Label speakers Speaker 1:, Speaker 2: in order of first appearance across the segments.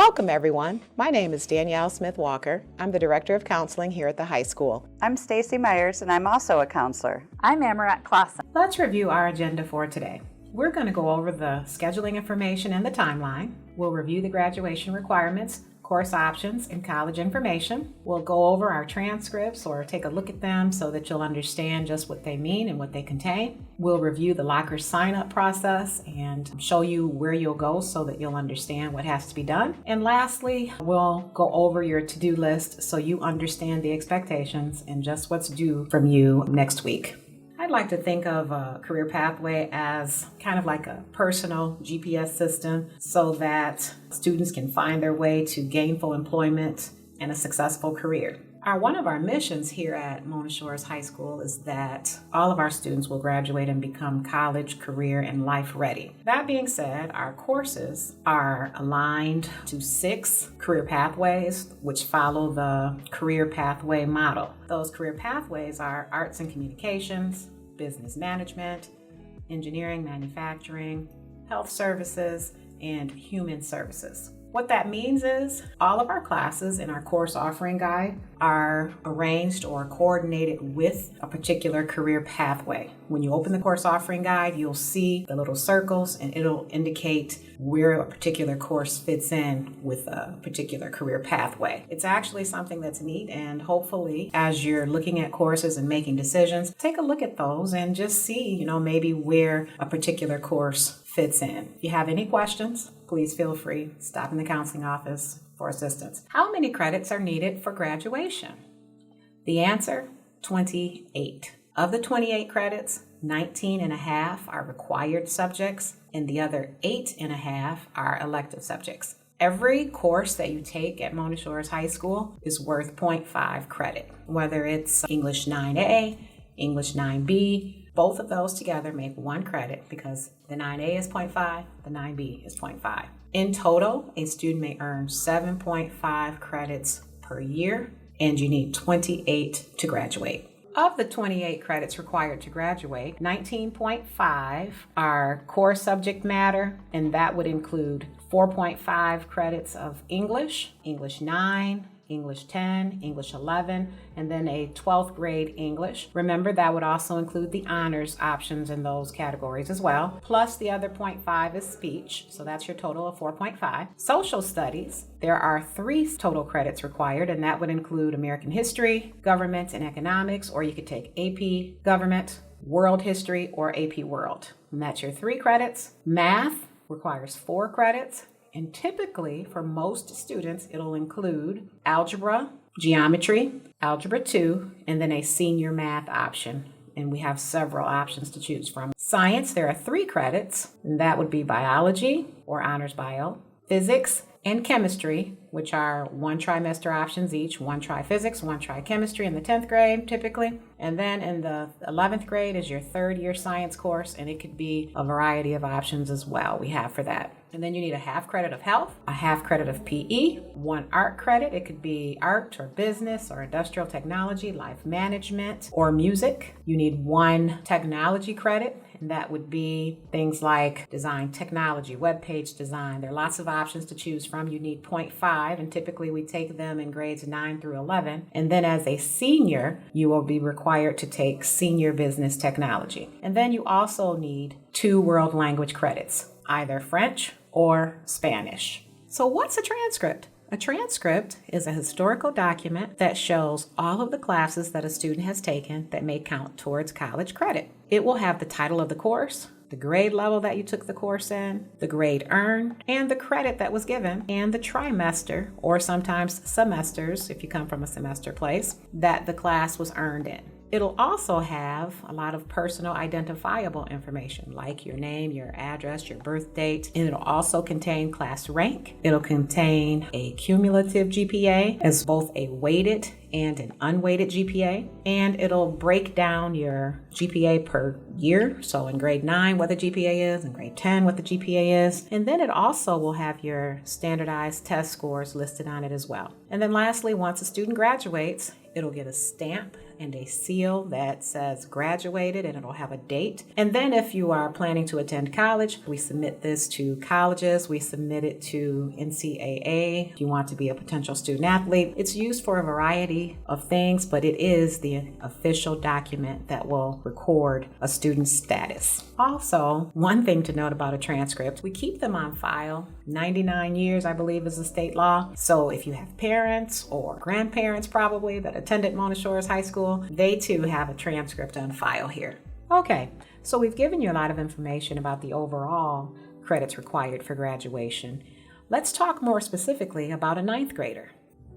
Speaker 1: Welcome, everyone. My name is Danielle Smith-Walker. I'm the Director of Counseling here at the high school.
Speaker 2: I'm Stacy Myers, and I'm also a counselor.
Speaker 3: I'm Amarat Clausen.
Speaker 4: Let's review our agenda for today. We're going to go over the scheduling information and the timeline. We'll review the graduation requirements, course options, and college information. We'll go over our transcripts or take a look at them so that you'll understand just what they mean and what they contain. We'll review the locker sign-up process and show you where you'll go so that you'll understand what has to be done. And lastly, we'll go over your to-do list so you understand the expectations and just what's due from you next week. I'd like to think of a career pathway as kind of like a personal GPS system so that students can find their way to gainful employment and a successful career. One of our missions here at Mona Shores High School is that all of our students will graduate and become college, career, and life ready. That being said, our courses are aligned to 6 career pathways which follow the career pathway model. Those career pathways are arts and communications, business management, engineering, manufacturing, health services, and human services. What that means is all of our classes in our course offering guide are arranged or coordinated with a particular career pathway. When you open the course offering guide, you'll see the little circles and it'll indicate where a particular course fits in with a particular career pathway. It's actually something that's neat, and hopefully as you're looking at courses and making decisions, take a look at those and just see, maybe where a particular course fits in. If you have any questions, please feel free to stop in the counseling office for assistance. How many credits are needed for graduation? The answer, 28. Of the 28 credits, 19 and a half are required subjects, and the other 8 and a half are elective subjects. Every course that you take at Mona Shores High School is worth 0.5 credit, whether it's English 9A, English 9B, both of those together make 1 credit because the 9A is 0.5, the 9B is 0.5. In total, a student may earn 7.5 credits per year, and you need 28 to graduate. Of the 28 credits required to graduate, 19.5 are core subject matter, and that would include 4.5 credits of English, English 9, English 10, English 11, and then a 12th grade English. Remember, that would also include the honors options in those categories as well. Plus the other 0.5 is speech, so that's your total of 4.5. Social studies, there are 3 total credits required, and that would include American history, government, and economics, or you could take AP government, world history, or AP world. And that's your 3 credits. Math requires 4 credits. And typically, for most students, it'll include algebra, geometry, algebra 2, and then a senior math option. And we have several options to choose from. Science, there are 3 credits, and that would be biology or honors bio, physics, and chemistry, which are 1 trimester options each, 1 try physics, 1 try chemistry in the 10th grade typically. And then in the 11th grade is your 3rd year science course, and it could be a variety of options as well we have for that. And then you need a half credit of health, a half credit of PE, 1 art credit. It could be art or business or industrial technology, life management, or music. You need 1 technology credit, and that would be things like design technology, web page design. There are lots of options to choose from. You need 0.5, and typically we take them in grades 9 through 11. And then as a senior, you will be required to take senior business technology. And then you also need 2 world language credits, either French or Spanish. So what's a transcript? A transcript is a historical document that shows all of the classes that a student has taken that may count towards college credit. It will have the title of the course, the grade level that you took the course in, the grade earned, and the credit that was given, and the trimester, or sometimes semesters if you come from a semester place, that the class was earned in. It'll also have a lot of personal identifiable information like your name, your address, your birth date. And it'll also contain class rank. It'll contain a cumulative GPA as both a weighted and an unweighted GPA. And it'll break down your GPA per year. So in grade 9, what the GPA is, in grade 10, what the GPA is. And then it also will have your standardized test scores listed on it as well. And then lastly, once a student graduates, it'll get a stamp and a seal that says graduated, and it'll have a date. And then if you are planning to attend college, we submit this to colleges. We submit it to NCAA. If you want to be a potential student athlete, it's used for a variety of things, but it is the official document that will record a student's status. Also, one thing to note about a transcript, we keep them on file. 99 years, I believe, is the state law. So if you have parents or grandparents probably that attended Mona Shores High School, they too have a transcript on file here. Okay, so we've given you a lot of information about the overall credits required for graduation. Let's talk more specifically about a ninth grader.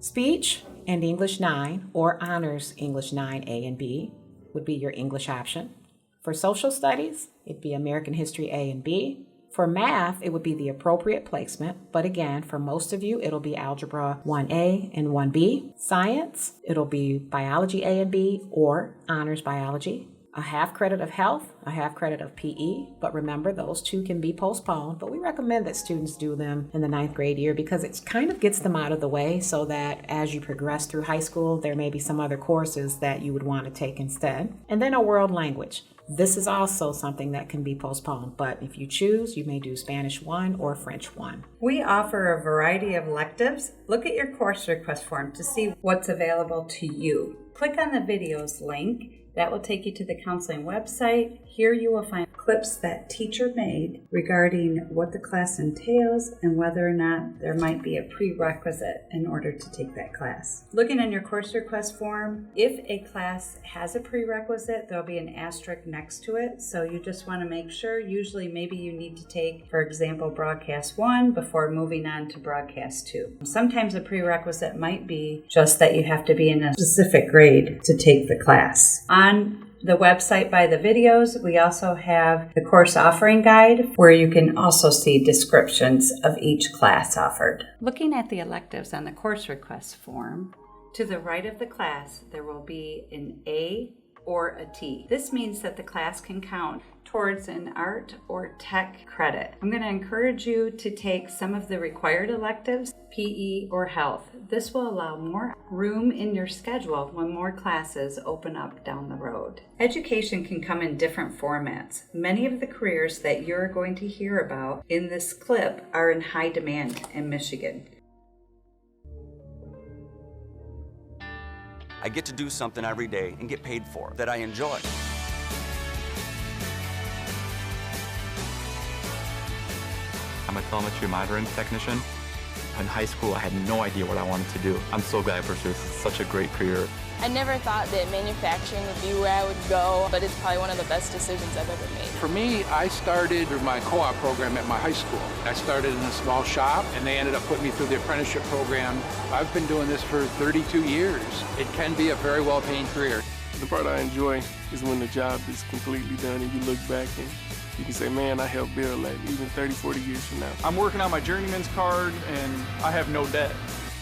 Speaker 4: Speech and English 9 or Honors English 9A and B would be your English option. For social studies, it'd be American History A and B. For math, it would be the appropriate placement, but again, for most of you, it'll be Algebra 1A and 1B. Science, it'll be Biology A and B or Honors Biology. A half credit of health, a half credit of PE, but remember those two can be postponed, but we recommend that students do them in the ninth grade year because it kind of gets them out of the way so that as you progress through high school, there may be some other courses that you would want to take instead. And then a world language. This is also something that can be postponed, but if you choose, you may do Spanish 1 or French 1.
Speaker 2: We offer a variety of electives. Look at your course request form to see what's available to you. Click on the videos link. That will take you to the counseling website. Here you will find clips that teacher made regarding what the class entails and whether or not there might be a prerequisite in order to take that class. Looking in your course request form, if a class has a prerequisite, there'll be an asterisk next to it. So you just want to make sure, usually maybe you need to take, for example, Broadcast 1 before moving on to Broadcast 2. Sometimes a prerequisite might be just that you have to be in a specific grade to take the class. On the website by the videos, we also have the course offering guide where you can also see descriptions of each class offered. Looking at the electives on the course request form, to the right of the class, there will be an A or a T. This means that the class can count towards an art or tech credit. I'm going to encourage you to take some of the required electives, PE or health. This will allow more room in your schedule when more classes open up down the road. Education can come in different formats. Many of the careers that you're going to hear about in this clip are in high demand in Michigan.
Speaker 3: I get to do something every day and get paid for that I enjoy.
Speaker 5: I'm a telemetry monitoring technician. In high school, I had no idea what I wanted to do. I'm so glad I pursued this. It's such a great career.
Speaker 6: I never thought that manufacturing would be where I would go, but it's probably one of the best decisions I've ever made.
Speaker 7: For me, I started my co-op program at my high school. I started in a small shop, and they ended up putting me through the apprenticeship program. I've been doing this for 32 years. It can be a very well-paying career.
Speaker 8: The part I enjoy is when the job is completely done and you look back and you can say, man, I helped build that even 30, 40 years from now.
Speaker 9: I'm working on my journeyman's card and I have no debt.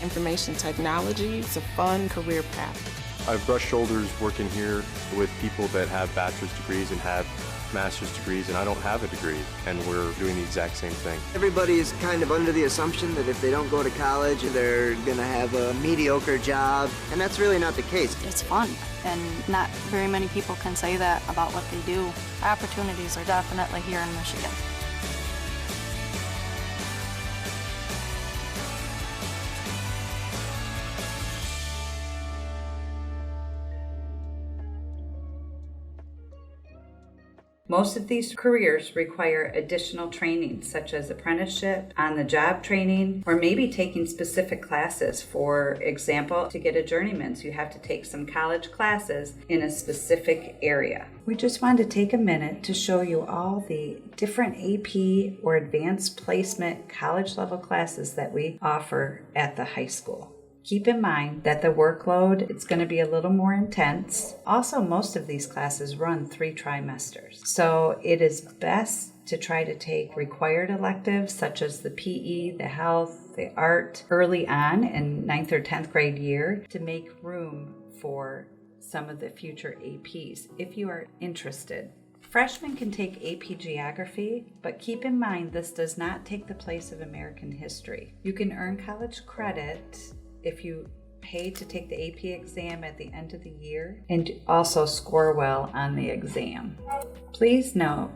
Speaker 10: Information technology is a fun career path.
Speaker 11: I've brushed shoulders working here with people that have bachelor's degrees and have master's degrees, and I don't have a degree, and we're doing the exact same thing.
Speaker 12: Everybody is kind of under the assumption that if they don't go to college, they're gonna have a mediocre job, and that's really not the case.
Speaker 13: It's fun, and not very many people can say that about what they do. Opportunities are definitely here in Michigan.
Speaker 2: Most of these careers require additional training, such as apprenticeship, on-the-job training, or maybe taking specific classes. For example, to get a journeyman's, you have to take some college classes in a specific area. We just wanted to take a minute to show you all the different AP or advanced placement college-level classes that we offer at the high school. Keep in mind that the workload, it's going to be a little more intense. Also, most of these classes run 3 trimesters. So it is best to try to take required electives such as the PE, the health, the art early on in 9th or 10th grade year to make room for some of the future APs if you are interested. Freshmen can take AP Geography, but keep in mind this does not take the place of American history. You can earn college credit if you pay to take the AP exam at the end of the year and also score well on the exam. Please note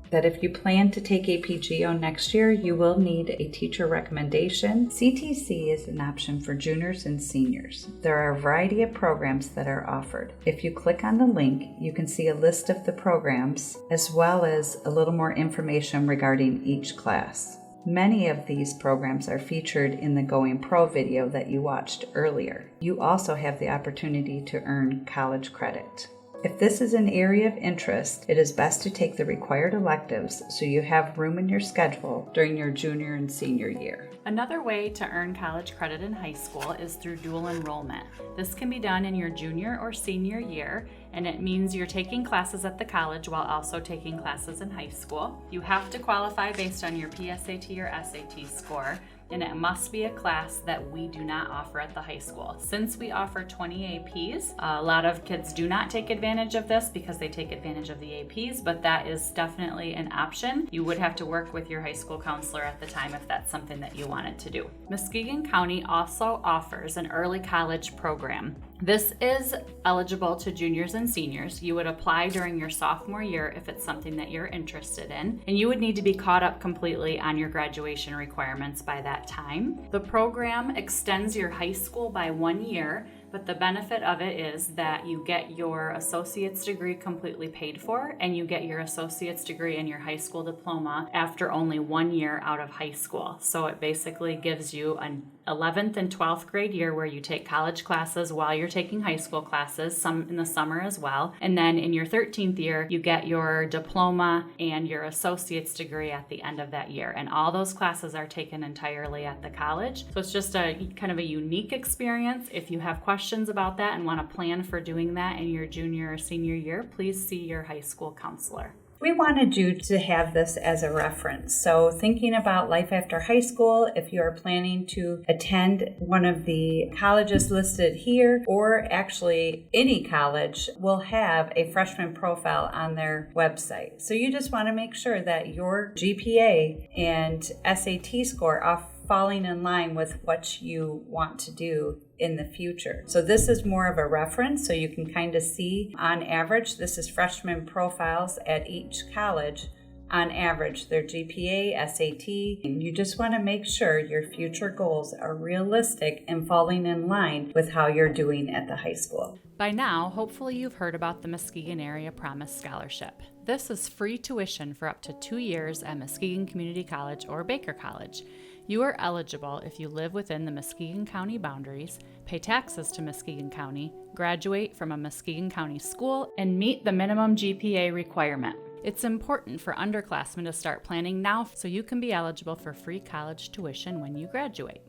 Speaker 2: that if you plan to take AP Geo next year, you will need a teacher recommendation. CTC is an option for juniors and seniors. There are a variety of programs that are offered. If you click on the link, you can see a list of the programs as well as a little more information regarding each class. Many of these programs are featured in the Going Pro video that you watched earlier. You also have the opportunity to earn college credit. If this is an area of interest, it is best to take the required electives so you have room in your schedule during your junior and senior year.
Speaker 14: Another way to earn college credit in high school is through dual enrollment. This can be done in your junior or senior year, and it means you're taking classes at the college while also taking classes in high school. You have to qualify based on your PSAT or SAT score, and it must be a class that we do not offer at the high school. Since we offer 20 APs, a lot of kids do not take advantage of this because they take advantage of the APs, but that is definitely an option. You would have to work with your high school counselor at the time if that's something that you wanted to do. Muskegon County also offers an early college program. This is eligible to juniors and seniors. You would apply during your sophomore year if it's something that you're interested in, and you would need to be caught up completely on your graduation requirements by that time. The program extends your high school by 1 year, but the benefit of it is that you get your associate's degree completely paid for, and you get your associate's degree and your high school diploma after only 1 year out of high school. So it basically gives you an 11th and 12th grade year where you take college classes while you're taking high school classes, some in the summer as well. And then in your 13th year, you get your diploma and your associate's degree at the end of that year. And all those classes are taken entirely at the college. So it's just a kind of a unique experience. If you have questions about that and want to plan for doing that in your junior or senior year, please see your high school counselor.
Speaker 2: We wanted you to have this as a reference. So thinking about life after high school, if you are planning to attend one of the colleges listed here, or actually any college will have a freshman profile on their website. So you just want to make sure that your GPA and SAT score are falling in line with what you want to do in the future. So this is more of a reference, so you can kind of see on average, this is freshman profiles at each college, on average, their GPA, SAT, and you just want to make sure your future goals are realistic and falling in line with how you're doing at the high school.
Speaker 14: By now, hopefully you've heard about the Muskegon Area Promise Scholarship. This is free tuition for up to 2 years at Muskegon Community College or Baker College. You are eligible if you live within the Muskegon County boundaries, pay taxes to Muskegon County, graduate from a Muskegon County school, and meet the minimum GPA requirement. It's important for underclassmen to start planning now so you can be eligible for free college tuition when you graduate.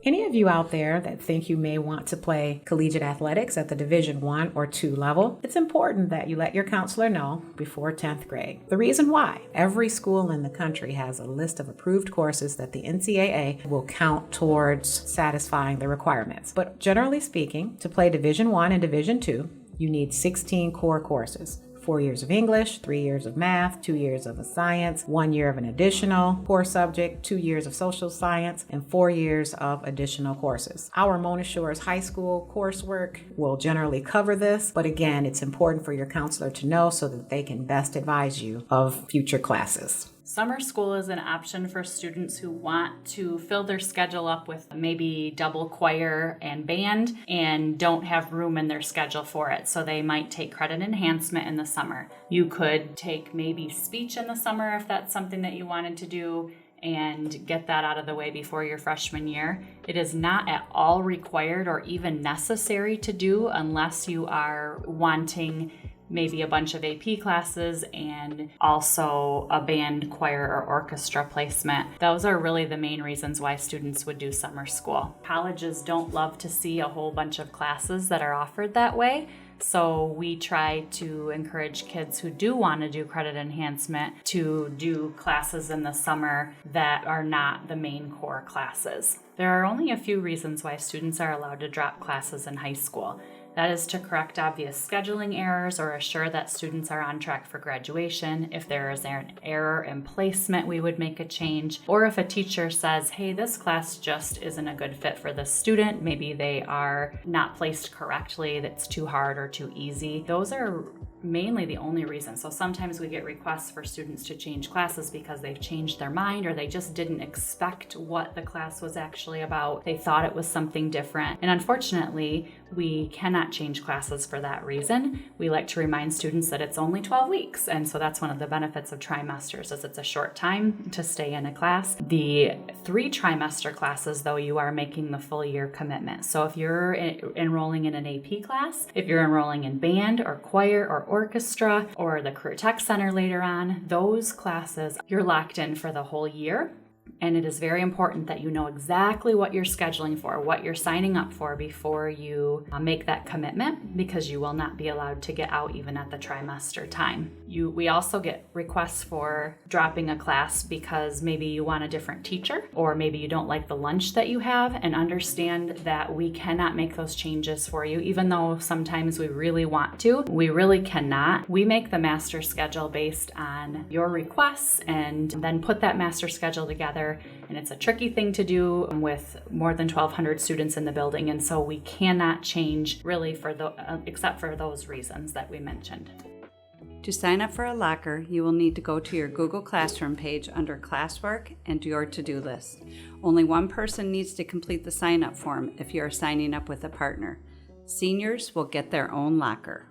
Speaker 4: Any of you out there that think you may want to play collegiate athletics at the Division I or II level, it's important that you let your counselor know before 10th grade. The reason why: every school in the country has a list of approved courses that the NCAA will count towards satisfying the requirements. But generally speaking, to play Division I and Division II, you need 16 core courses. 4 years of English, 3 years of math, 2 years of a science, 1 year of an additional core subject, 2 years of social science, and 4 years of additional courses. Our Mona Shores High School coursework will generally cover this, but again, it's important for your counselor to know so that they can best advise you of future classes.
Speaker 14: Summer school is an option for students who want to fill their schedule up with maybe double choir and band and don't have room in their schedule for it. So they might take credit enhancement in the summer. You could take maybe speech in the summer if that's something that you wanted to do and get that out of the way before your freshman year. It is not at all required or even necessary to do unless you are wanting maybe a bunch of AP classes and also a band, choir, or orchestra placement. Those are really the main reasons why students would do summer school. Colleges don't love to see a whole bunch of classes that are offered that way, so we try to encourage kids who do want to do credit enhancement to do classes in the summer that are not the main core classes. There are only a few reasons why students are allowed to drop classes in high school. That is to correct obvious scheduling errors or assure that students are on track for graduation. If there is an error in placement, we would make a change. Or if a teacher says, hey, this class just isn't a good fit for this student, maybe they are not placed correctly, that's too hard or too easy. Those are mainly the only reason. So sometimes we get requests for students to change classes because they've changed their mind or they just didn't expect what the class was actually about. They thought it was something different. And unfortunately, we cannot change classes for that reason. We like to remind students that it's only 12 weeks. And so that's one of the benefits of trimesters is it's a short time to stay in a class. The 3 trimester classes, though, you are making the full year commitment. So if you're enrolling in an AP class, if you're enrolling in band or choir or orchestra or the Career Tech Center later on, those classes, you're locked in for the whole year. And it is very important that you know exactly what you're scheduling for, what you're signing up for before you make that commitment, because you will not be allowed to get out even at the trimester time. We also get requests for dropping a class because maybe you want a different teacher or maybe you don't like the lunch that you have, and understand that we cannot make those changes for you, even though sometimes we really want to. We really cannot. We make the master schedule based on your requests and then put that master schedule together. And it's a tricky thing to do with more than 1,200 students in the building, and so we cannot change really except for those reasons that we mentioned.
Speaker 2: To sign up for a locker, you will need to go to your Google Classroom page under Classwork and your to-do list. Only one person needs to complete the sign-up form if you are signing up with a partner. Seniors will get their own locker.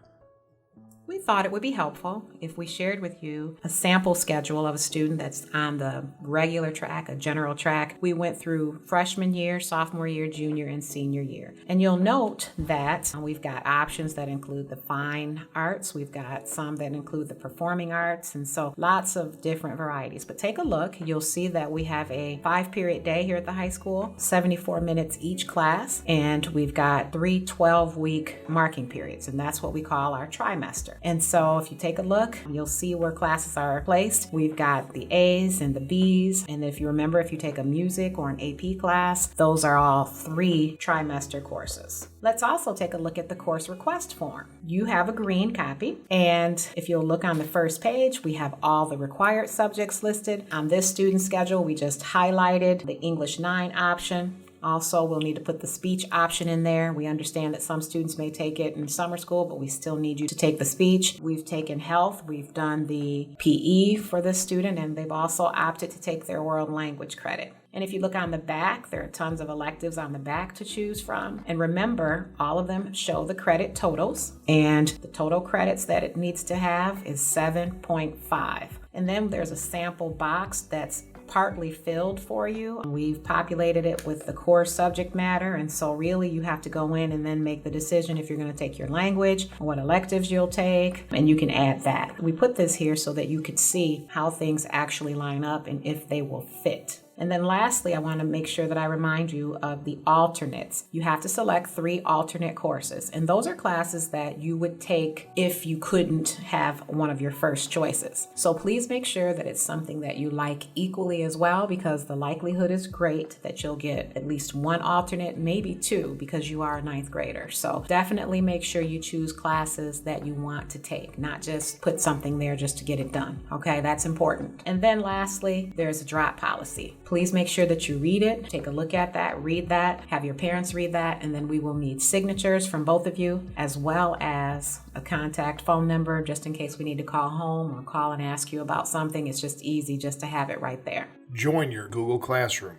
Speaker 4: We thought it would be helpful if we shared with you a sample schedule of a student that's on the regular track, a general track. We went through freshman year, sophomore year, junior, and senior year. And you'll note that we've got options that include the fine arts. We've got some that include the performing arts. And so lots of different varieties. But take a look. You'll see that we have a 5-period day here at the high school, 74 minutes each class. And we've got 3 12-week marking periods. And that's what we call our trimester. And so if you take a look, you'll see where classes are placed. We've got the A's and the B's. And if you remember, if you take a music or an AP class, those are all 3 trimester courses. Let's also take a look at the course request form. You have a green copy. And if you'll look on the first page, we have all the required subjects listed. On this student schedule, we just highlighted the English 9 option. Also, we'll need to put the speech option in there. We understand that some students may take it in summer school, but we still need you to take the speech. We've taken health. We've done the PE for this student, and they've also opted to take their world language credit. And if you look on the back, there are tons of electives on the back to choose from. And remember, all of them show the credit totals, and the total credits that it needs to have is 7.5. And then there's a sample box that's partly filled for you. We've populated it with the core subject matter, and so really you have to go in and then make the decision if you're going to take your language, what electives you'll take, and you can add that. We put this here so that you could see how things actually line up and if they will fit. And then lastly, I want to make sure that I remind you of the alternates. You have to select 3 alternate courses, and those are classes that you would take if you couldn't have one of your first choices. So please make sure that it's something that you like equally as well, because the likelihood is great that you'll get at least 1 alternate, maybe 2, because you are a 9th grader. So definitely make sure you choose classes that you want to take, not just put something there just to get it done. Okay, that's important. And then lastly, there's a drop policy. Please make sure that you read it, take a look at that, read that, have your parents read that, and then we will need signatures from both of you, as well as a contact phone number just in case we need to call home or call and ask you about something. It's just easy just to have it right there.
Speaker 15: Join your Google Classroom.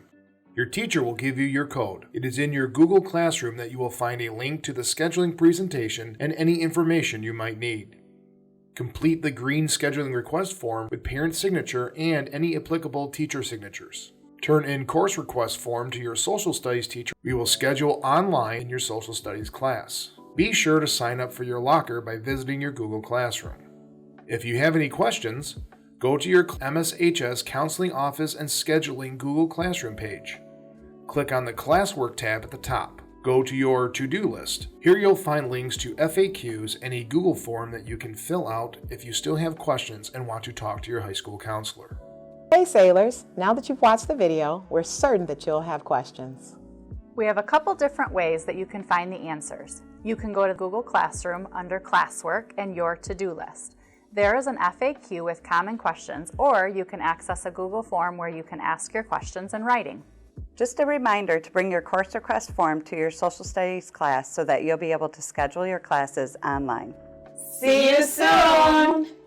Speaker 15: Your teacher will give you your code. It is in your Google Classroom that you will find a link to the scheduling presentation and any information you might need. Complete the green scheduling request form with parent signature and any applicable teacher signatures. Turn in course request form to your social studies teacher. We will schedule online in your social studies class. Be sure to sign up for your locker by visiting your Google Classroom. If you have any questions, go to your MSHS Counseling Office and Scheduling Google Classroom page. Click on the Classwork tab at the top. Go to your to-do list. Here you'll find links to FAQs and a Google form that you can fill out if you still have questions and want to talk to your high school counselor.
Speaker 1: Hey Sailors, now that you've watched the video, we're certain that you'll have questions.
Speaker 16: We have a couple different ways that you can find the answers. You can go to Google Classroom under Classwork and Your To-Do List. There is an FAQ with common questions, or you can access a Google form where you can ask your questions in writing.
Speaker 2: Just a reminder to bring your course request form to your social studies class so that you'll be able to schedule your classes online.
Speaker 16: See you soon!